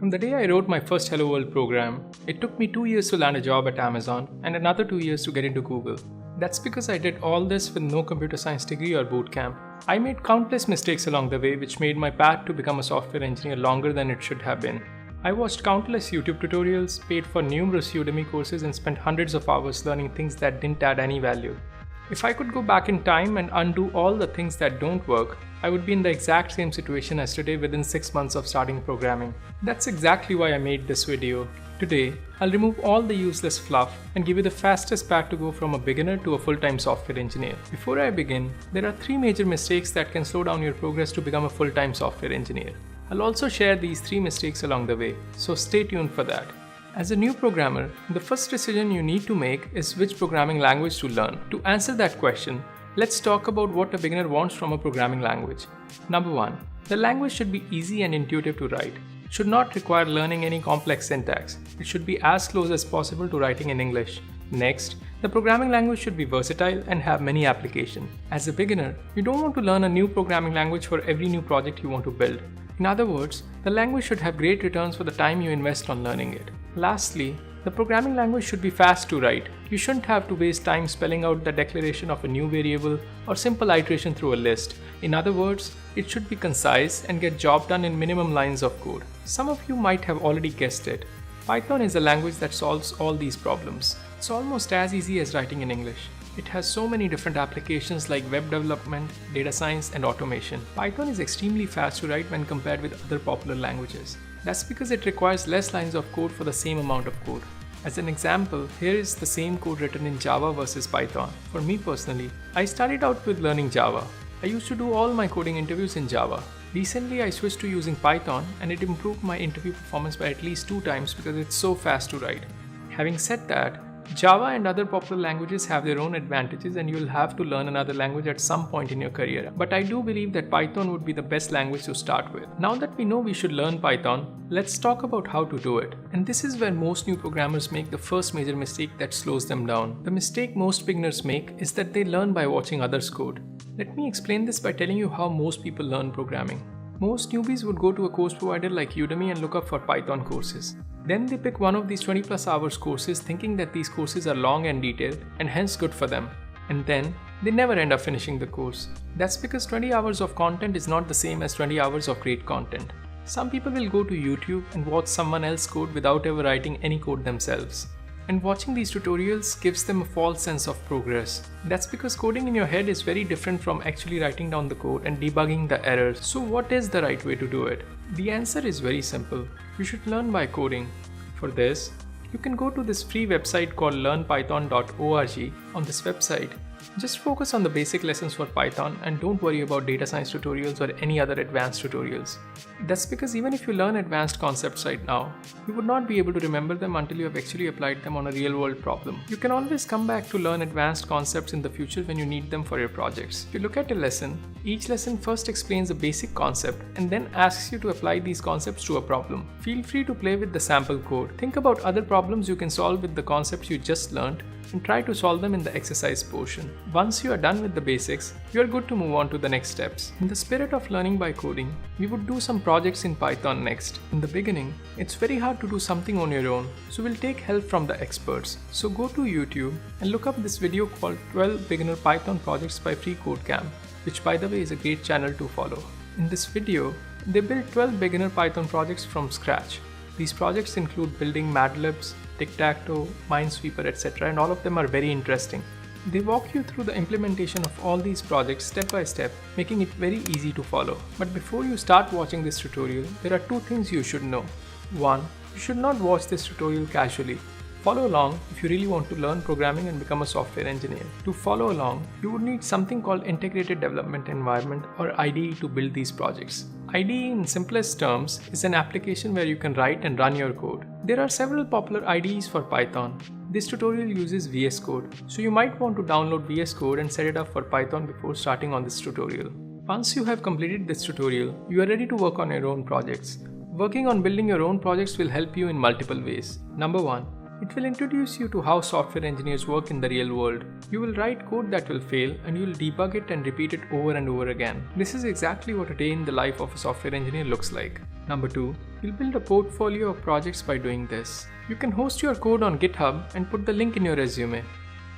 From the day I wrote my first Hello World program, it took me 2 years to land a job at Amazon and another 2 years to get into Google. That's because I did all this with no computer science degree or bootcamp. I made countless mistakes along the way, which made my path to become a software engineer longer than it should have been. I watched countless YouTube tutorials, paid for numerous Udemy courses, and spent hundreds of hours learning things that didn't add any value. If I could go back in time and undo all the things that don't work, I would be in the exact same situation as today within 6 months of starting programming. That's exactly why I made this video. Today, I'll remove all the useless fluff and give you the fastest path to go from a beginner to a full-time software engineer. Before I begin, there are 3 major mistakes that can slow down your progress to become a full-time software engineer. I'll also share these 3 mistakes along the way, so stay tuned for that. As a new programmer, the first decision you need to make is which programming language to learn. To answer that question, let's talk about what a beginner wants from a programming language. Number 1. The language should be easy and intuitive to write. It should not require learning any complex syntax. It should be as close as possible to writing in English. Next, the programming language should be versatile and have many applications. As a beginner, you don't want to learn a new programming language for every new project you want to build. In other words, the language should have great returns for the time you invest on learning it. Lastly, the programming language should be fast to write. You shouldn't have to waste time spelling out the declaration of a new variable or simple iteration through a list. In other words, it should be concise and get job done in minimum lines of code. Some of you might have already guessed it. Python is a language that solves all these problems. It's almost as easy as writing in English. It has so many different applications like web development, data science, and automation. Python is extremely fast to write when compared with other popular languages. That's because it requires less lines of code for the same amount of code. As an example, here is the same code written in Java versus Python. For me personally, I started out with learning Java. I used to do all my coding interviews in Java. Recently, I switched to using Python and it improved my interview performance by at least 2 times because it's so fast to write. Having said that, Java and other popular languages have their own advantages and you'll have to learn another language at some point in your career. But I do believe that Python would be the best language to start with. Now that we know we should learn Python, let's talk about how to do it. And this is where most new programmers make the first major mistake that slows them down. The mistake most beginners make is that they learn by watching others code. Let me explain this by telling you how most people learn programming. Most newbies would go to a course provider like Udemy and look up for Python courses. Then they pick one of these 20+ hours courses thinking that these courses are long and detailed and hence good for them. And then they never end up finishing the course. That's because 20 hours of content is not the same as 20 hours of great content. Some people will go to YouTube and watch someone else code without ever writing any code themselves. And watching these tutorials gives them a false sense of progress. That's because coding in your head is very different from actually writing down the code and debugging the errors. So what is the right way to do it? The answer is very simple. You should learn by coding. For this, you can go to this free website called learnpython.org. On this website, just focus on the basic lessons for Python and don't worry about data science tutorials or any other advanced tutorials. That's because even if you learn advanced concepts right now, you would not be able to remember them until you have actually applied them on a real-world problem. You can always come back to learn advanced concepts in the future when you need them for your projects. If you look at a lesson, each lesson first explains a basic concept and then asks you to apply these concepts to a problem. Feel free to play with the sample code. Think about other problems you can solve with the concepts you just learned and try to solve them in the exercise portion. Once you are done with the basics, you are good to move on to the next steps. In the spirit of learning by coding, we would do some projects in Python next. In the beginning, it's very hard to do something on your own, so we'll take help from the experts. So go to YouTube and look up this video called 12 Beginner Python Projects by FreeCodeCamp, which by the way is a great channel to follow. In this video, they built 12 beginner Python projects from scratch. These projects include building Mad Libs, Tic-Tac-Toe, Minesweeper, etc. and all of them are very interesting. They walk you through the implementation of all these projects step by step, making it very easy to follow. But before you start watching this tutorial, there are 2 things you should know. 1. You should not watch this tutorial casually. Follow along if you really want to learn programming and become a software engineer. To follow along, you would need something called Integrated Development Environment or IDE to build these projects. IDE in simplest terms is an application where you can write and run your code. There are several popular IDEs for Python. This tutorial uses VS Code, so you might want to download VS Code and set it up for Python before starting on this tutorial. Once you have completed this tutorial, you are ready to work on your own projects. Working on building your own projects will help you in multiple ways. Number 1. It will introduce you to how software engineers work in the real world. You will write code that will fail and you will debug it and repeat it over and over again. This is exactly what a day in the life of a software engineer looks like. Number 2, you'll build a portfolio of projects by doing this. You can host your code on GitHub and put the link in your resume.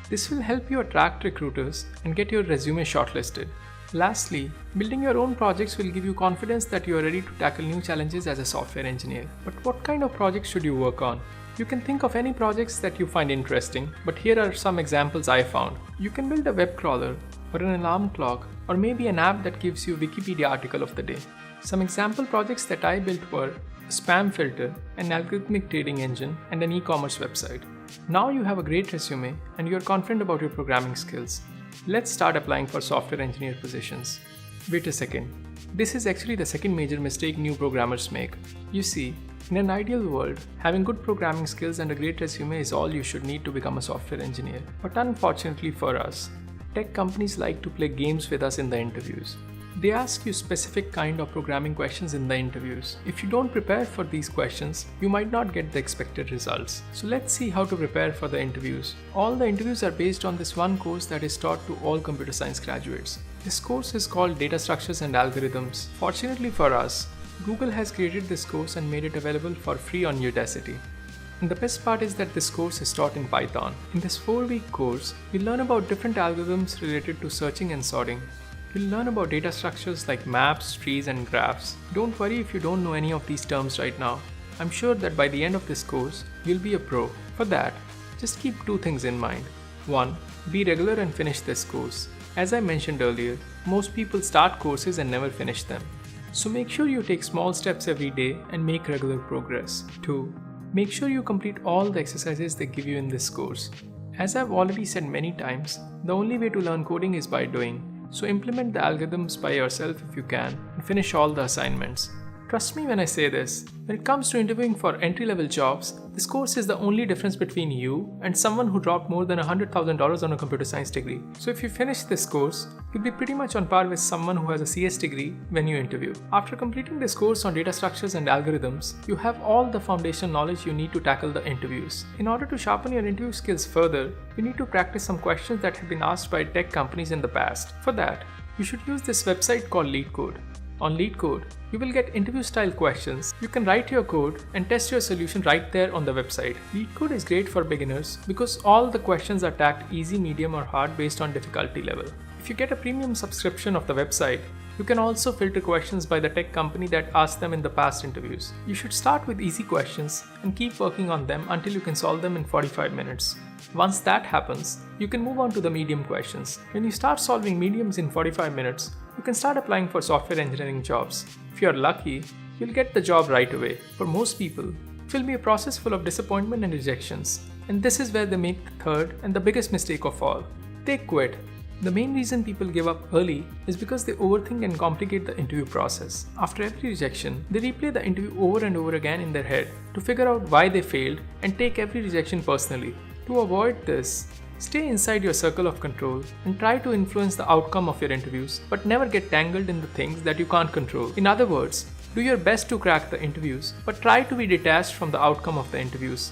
This will help you attract recruiters and get your resume shortlisted. Lastly, building your own projects will give you confidence that you are ready to tackle new challenges as a software engineer. But what kind of projects should you work on? You can think of any projects that you find interesting, but here are some examples I found. You can build a web crawler, or an alarm clock, or maybe an app that gives you a Wikipedia article of the day. Some example projects that I built were a spam filter, an algorithmic trading engine, and an e-commerce website. Now you have a great resume and you are confident about your programming skills. Let's start applying for software engineer positions. Wait a second. This is actually the second major mistake new programmers make. You see, in an ideal world, having good programming skills and a great resume is all you should need to become a software engineer. But unfortunately for us, tech companies like to play games with us in the interviews. They ask you specific kind of programming questions in the interviews. If you don't prepare for these questions, you might not get the expected results. So let's see how to prepare for the interviews. All the interviews are based on this one course that is taught to all computer science graduates. This course is called Data Structures and Algorithms. Fortunately for us, Google has created this course and made it available for free on Udacity. And the best part is that this course is taught in Python. In this 4-week course, you'll learn about different algorithms related to searching and sorting. You'll learn about data structures like maps, trees, and graphs. Don't worry if you don't know any of these terms right now. I'm sure that by the end of this course, you'll be a pro. For that, just keep 2 things in mind. 1. Be regular and finish this course. As I mentioned earlier, most people start courses and never finish them. So make sure you take small steps every day and make regular progress. 2. Make sure you complete all the exercises they give you in this course. As I've already said many times, the only way to learn coding is by doing. So implement the algorithms by yourself if you can and finish all the assignments. Trust me when I say this, when it comes to interviewing for entry-level jobs, this course is the only difference between you and someone who dropped more than $100,000 on a computer science degree. So if you finish this course, you'll be pretty much on par with someone who has a CS degree when you interview. After completing this course on data structures and algorithms, you have all the foundation knowledge you need to tackle the interviews. In order to sharpen your interview skills further, you need to practice some questions that have been asked by tech companies in the past. For that, you should use this website called LeetCode. On LeetCode, you will get interview-style questions. You can write your code and test your solution right there on the website. LeetCode is great for beginners because all the questions are tagged easy, medium, or hard based on difficulty level. If you get a premium subscription of the website, you can also filter questions by the tech company that asked them in the past interviews. You should start with easy questions and keep working on them until you can solve them in 45 minutes. Once that happens, you can move on to the medium questions. When you start solving mediums in 45 minutes, you can start applying for software engineering jobs. If you are lucky, you'll get the job right away. For most people, it will be a process full of disappointment and rejections. And this is where they make the third and the biggest mistake of all. They quit. The main reason people give up early is because they overthink and complicate the interview process. After every rejection, they replay the interview over and over again in their head to figure out why they failed and take every rejection personally. To avoid this, stay inside your circle of control and try to influence the outcome of your interviews, but never get tangled in the things that you can't control. In other words, do your best to crack the interviews, but try to be detached from the outcome of the interviews.